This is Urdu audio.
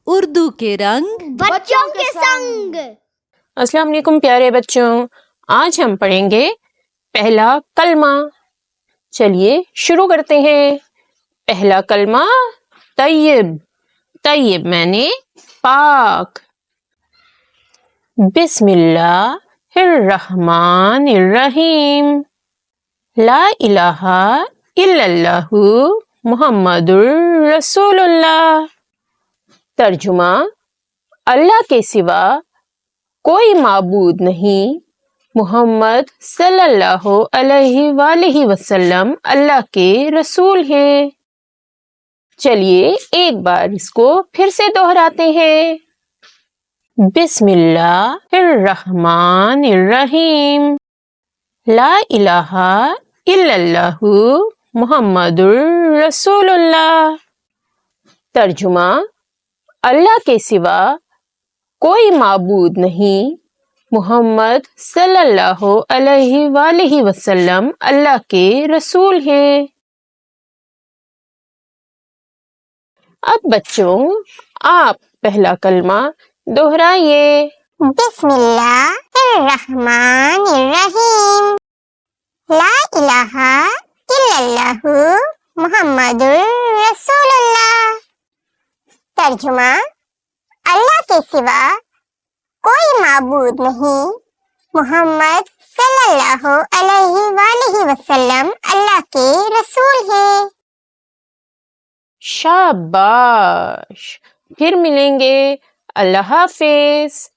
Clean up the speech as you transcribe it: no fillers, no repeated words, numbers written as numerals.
اردو کے رنگ بچوں کے سنگ۔ السلام علیکم پیارے بچوں، آج ہم پڑھیں گے پہلا کلمہ۔ چلیے شروع کرتے ہیں۔ پہلا کلمہ طیب۔ طیب معنی پاک۔ بسم اللہ الرحمن الرحیم۔ لا الہ الا اللہ محمد الرسول اللہ۔ ترجمہ: اللہ کے سوا کوئی معبود نہیں، محمد صلی اللہ علیہ وآلہ وسلم اللہ کے رسول ہیں۔ چلیے ایک بار اس کو پھر سے دہراتے ہیں۔ بسم اللہ الرحمن الرحیم۔ لا الہ الا اللہ محمد الرسول اللہ۔ ترجمہ: اللہ کے سوا کوئی معبود نہیں، محمد صلی اللہ علیہ وآلہ وسلم اللہ کے رسول ہیں۔ اب بچوں آپ پہلا کلمہ دہرائیے۔ بسم اللہ الرحمن الرحیم۔ لا الہ الا اللہ محمد الرسول اللہ۔ ترجمہ: اللہ کے سوا کوئی معبود نہیں، محمد صلی اللہ علیہ وآلہ وسلم اللہ کے رسول ہیں۔ شاباش، پھر ملیں گے۔ اللہ حافظ۔